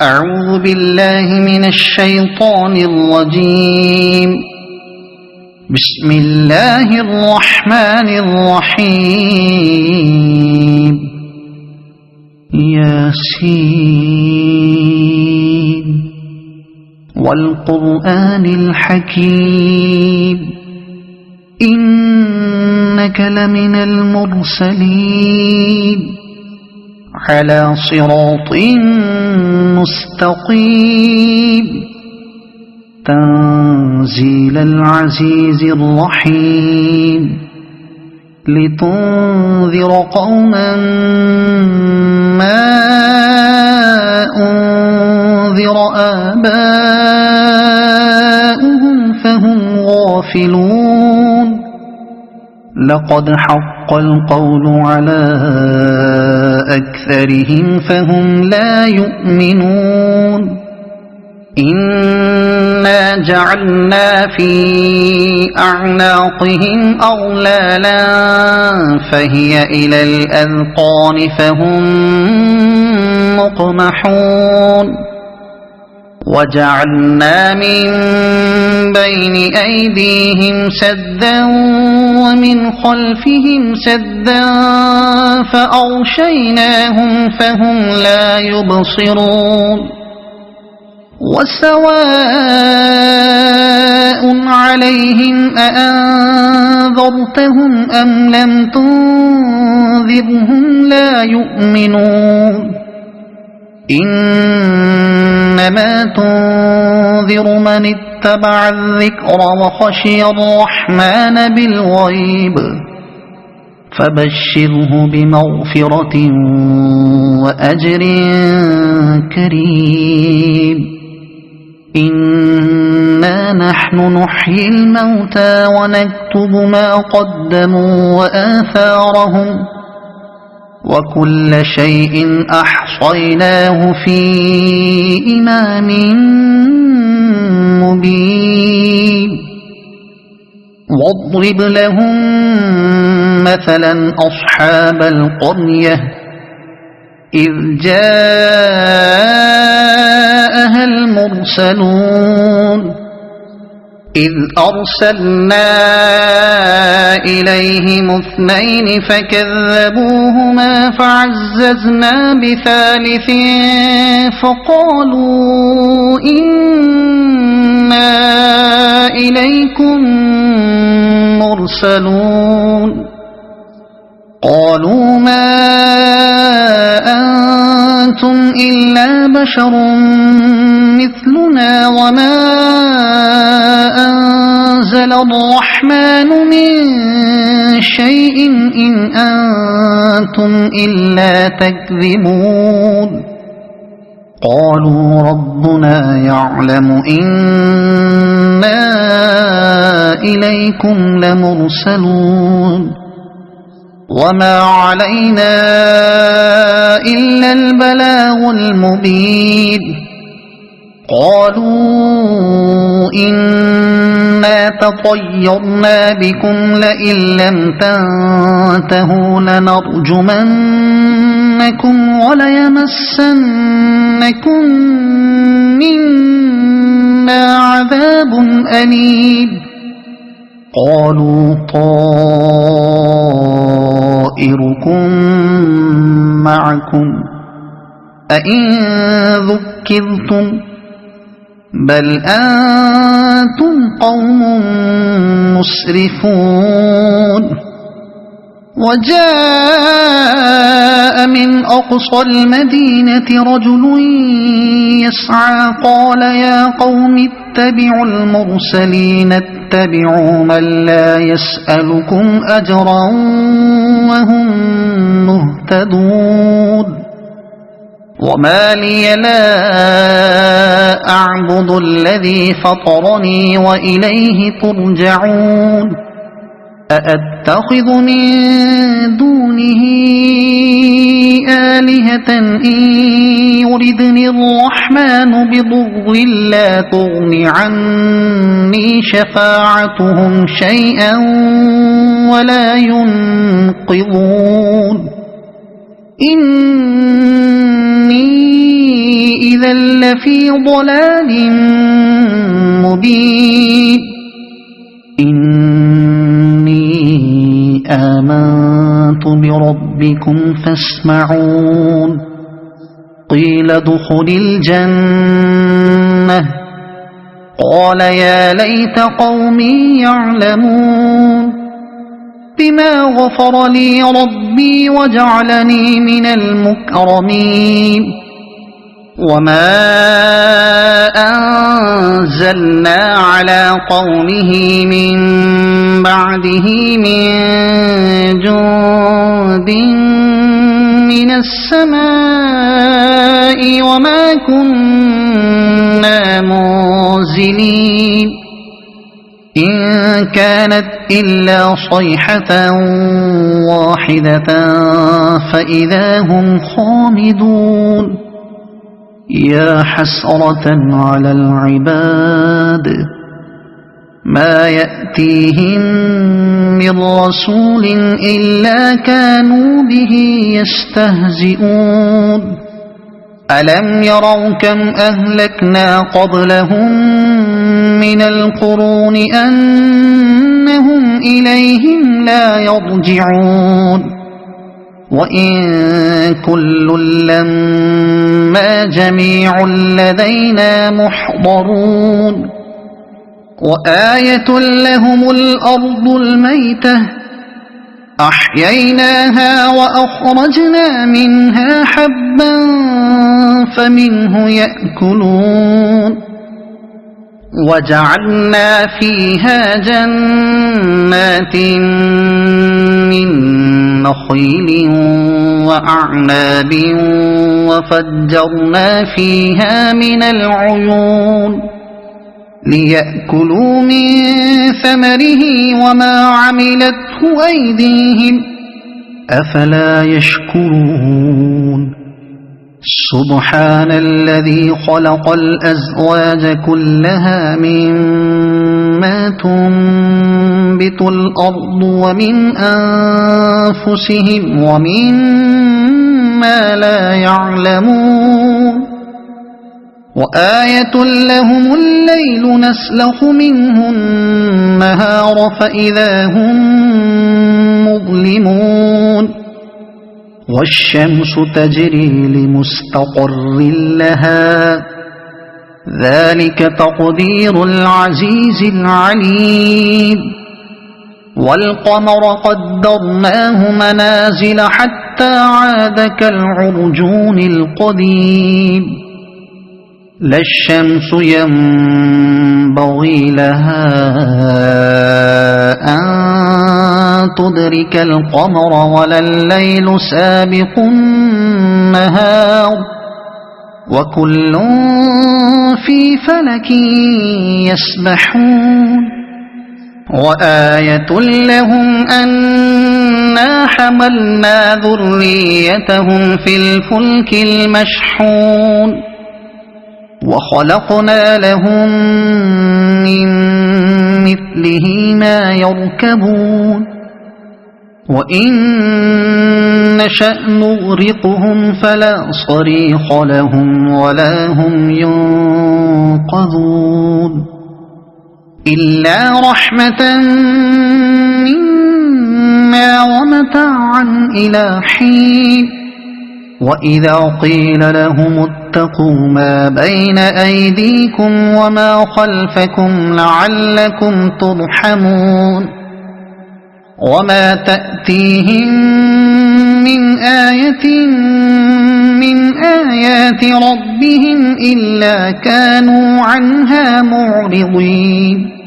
أعوذ بالله من الشيطان الرجيم. بسم الله الرحمن الرحيم. ياسين والقرآن الحكيم إنك لمن المرسلين على صراط مستقيم تنزيل العزيز الرحيم لتنذر قوما ما أنذر آباؤهم فهم غافلون. لقد حق القول على أكثرهم فهم لا يؤمنون. إنا جعلنا في أعناقهم أغلالا فهي إلى الأذقان فهم مقمحون. وجعلنا من بين أيديهم سدا ومن خلفهم سدا فأغشيناهم فهم لا يبصرون. وسواء عليهم أأنذرتهم أم لم تنذرهم لا يؤمنون. إنما تنذر من اتبع الذكر وخشي الرحمن بالغيب فبشره بمغفرة وأجر كريم. إنا نحن نحيي الموتى ونكتب ما قدموا وآثارهم وكل شيء أحصيناه في إمام مبين. واضرب لهم مثلا أصحاب القرية إذ جاءها المرسلون إذ أرسلنا إليهم اثنين فكذبوهما فعززنا بثالث فقالوا إنا إليكم مرسلون. قالوا ما أنتم إلا بشر مثلنا وما أنزل الرحمن من شيء إن أنتم إلا تكذبون. قالوا ربنا يعلم إنا إليكم لمرسلون وما علينا إلا البلاغ المبين. قالوا إنا تطيرنا بكم لئن لم تنتهوا لنرجمنكم وليمسنكم منا عذاب أليم. قالوا طائركم معكم أئن ذكرتم بل أنتم قوم مسرفون. وجاء من أقصى المدينة رجل يسعى قال يا قوم اتبعوا المرسلين اتبعوا من لا يسألكم أجرا وهم مهتدون. وما لي لا أعبد الذي فطرني وإليه ترجعون. أأتخذ من دونه آلهة إن يردني الرحمن بضر لا تغن عني شفاعتهم شيئا ولا ينقذون. إني إذا لفي ضلال مبين إني آمنت بربكم فاسمعون قيل ادخل الجنة قال يا ليت قومي يعلمون بما غفر لي ربي وجعلني من المكرمين وما أنزلنا على قومه من بعده من جند من السماء وما كنا منزلين إن كانت إلا صيحة واحدة فإذا هم خامدون يا حسرة على العباد ما يأتيهم من رسول إلا كانوا به يستهزئون ألم يروا كم أهلكنا قبلهم من القرون أنهم إليهم لا يرجعون وإن كل لما جميع لدينا محضرون وآية لهم الأرض الميتة أحييناها وأخرجنا منها حبا فمنه يأكلون وجعلنا فيها جنات من نخيل وأعناب وفجرنا فيها من العيون ليأكلوا من ثمره وما عملته أيديهم أفلا يشكرون سبحان الذي خلق الأزواج كلها مما تنبت الأرض ومن أنفسهم ومما لا يعلمون وآية لهم الليل نسلخ منه النهار فإذا هم مظلمون والشمس تجري لمستقر لها ذلك تقدير العزيز العليم والقمر قدرناه منازل حتى عاد كالعرجون القديم لا الشمس ينبغي لها أن تدرك القمر ولا الليل سابق النهار وكل في فلك يسبحون وآية لهم أنا حملنا ذريتهم في الفلك المشحون وخلقنا لهم من مثله ما يركبون وإن نشأ نغرقهم فلا صريخ لهم ولا هم ينقذون إلا رحمة منا ومتاعا إلى حين وإذا قيل لهم اتقوا ما بين أيديكم وما خلفكم لعلكم ترحمون وما تأتيهم من آية من آيات ربهم إلا كانوا عنها معرضين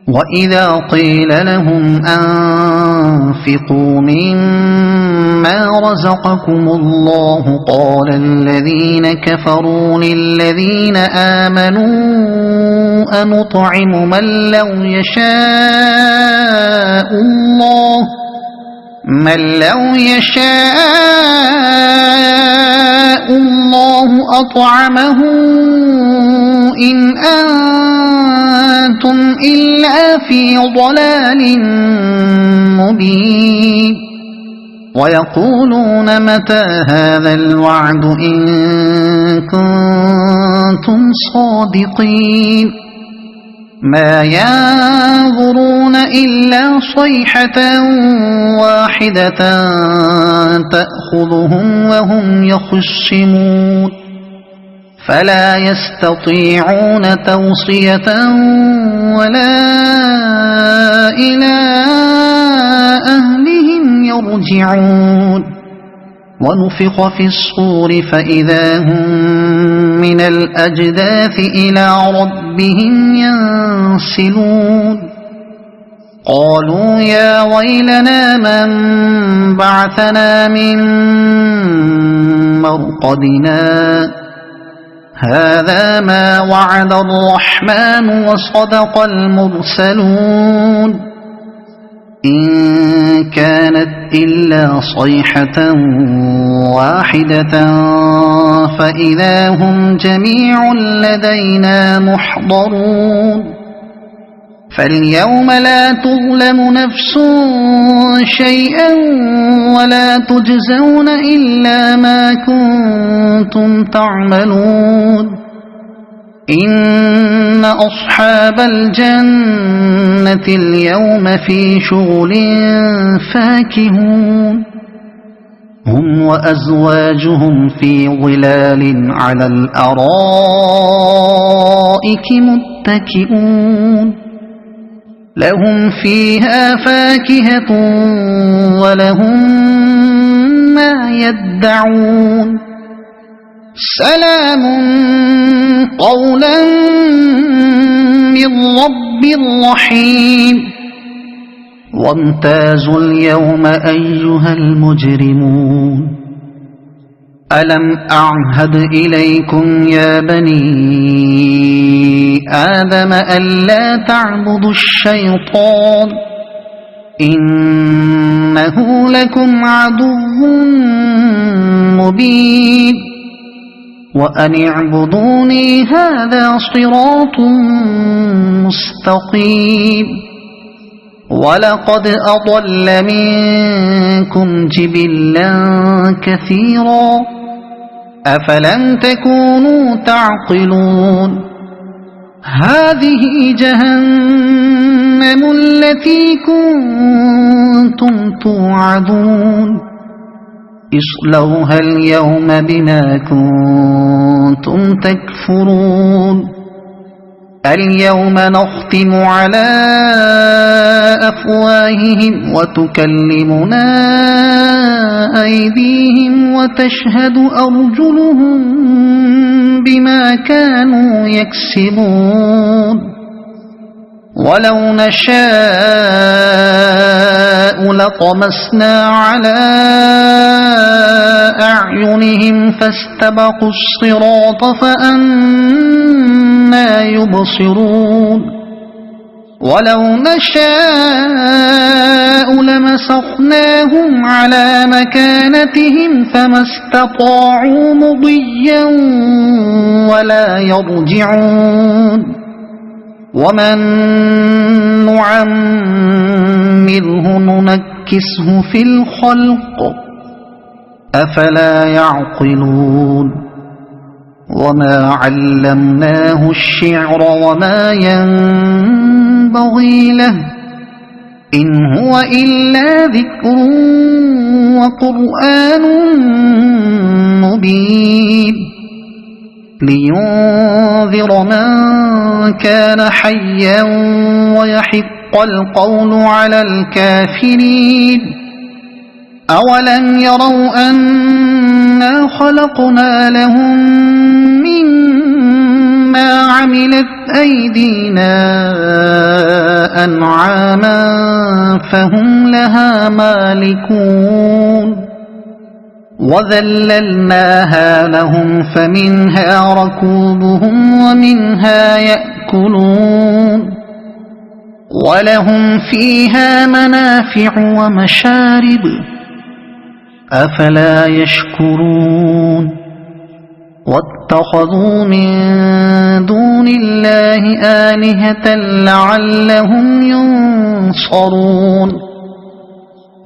وإذا قيل لهم أنفقوا مما رزقكم الله قال الذين كفروا للذين آمنوا أنطعم من لو يشاء الله أطعمه إن أنتم إلا في ضلال مبين ويقولون متى هذا الوعد إن كنتم صادقين ما ينظرون إلا صيحة واحدة تأخذهم وهم يخصمون فلا يستطيعون توصية ولا إلى أهلهم يرجعون ونفخ في الصور فإذا هم من الأجداث إلى ربهم ينسلون قالوا يا ويلنا من بعثنا من مرقدنا هذا ما وعد الرحمن وصدق المرسلون إن كانت إلا صيحة واحدة فإذا هم جميع لدينا محضرون فاليوم لا تظلم نفس شيئا ولا تجزون إلا ما كنتم تعملون إن أصحاب الجنة اليوم في شغل فاكهون هم وأزواجهم في ظلال على الأرائك متكئون لهم فيها فاكهة ولهم ما يدعون سلام قولا من رب رحيم وامتازوا اليوم أيها المجرمون ألم أعهد إليكم يا بني آدم ألا تعبدوا الشيطان إنه لكم عدو مبين وأن اعبدوني هذا صراط مستقيم ولقد أضل منكم جبلا كثيرا أفلم تكونوا تعقلون هذه جهنم التي كنتم توعدون اصلوها اليوم بما كنتم تكفرون اليوم نختم على أفواههم وتكلمنا أيديهم وتشهد أرجلهم بما كانوا يكسبون ولو نشاء لطمسنا على أعينهم فاستبقوا الصراط فأنى يبصرون ولو نشاء لمسخناهم على مكانتهم فما استطاعوا مضيا ولا يرجعون ومن نعمره ننكسه في الخلق أفلا يعقلون وما علمناه الشعر وما ينبغي له إن هو إلا ذكر وقرآن مبين لينذر من كان حيا ويحق القول على الكافرين أولم يروا أنا خلقنا لهم مما عملت أيدينا أنعاما فهم لها مالكون وذللناها لهم فمنها ركوبهم ومنها يأكلون ولهم فيها منافع ومشارب أفلا يشكرون واتخذوا من دون الله آلهة لعلهم ينصرون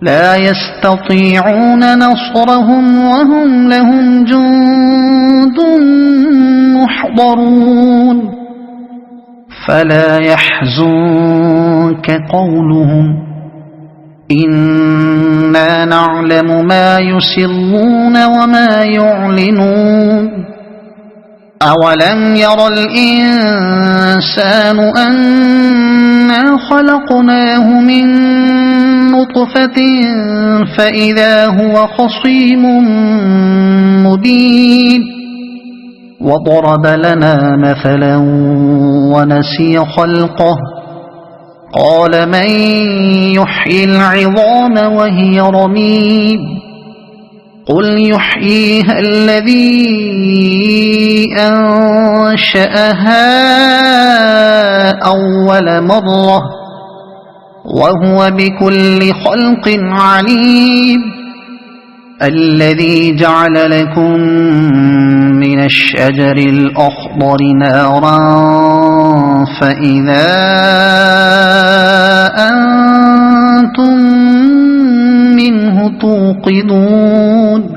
لا يستطيعون نصرهم وهم لهم جند محضرون فلا يحزنك قولهم إنا نعلم ما يسرون وما يعلنون أولم ير الإنسان أنا خلقناه من نطفة فإذا هو خصيم مبين وضرب لنا مثلا ونسي خلقه قال من يحيي العظام وهي رميم قل يحييها الذي أنشأها أول مرة وهو بكل خلق عليم الذي جعل لكم من الشجر الأخضر نارا فإذا أنتم منه توقدون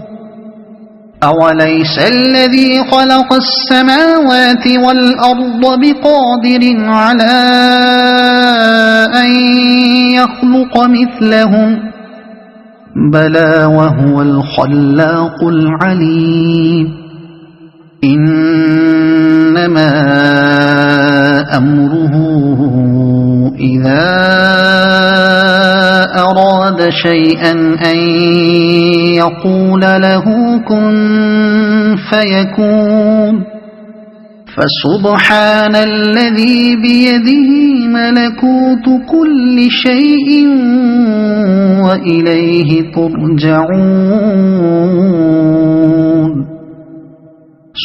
أوليس الذي خلق السماوات والأرض بقادر على أن يخلق مثلهم بلى وهو الخلاق العليم إنما أمره إذا أراد شيئا أن يقول له كن فيكون فسبحان الذي بيده ملكوت كل شيء وإليه ترجعون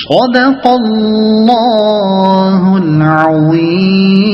صدق الله العظيم.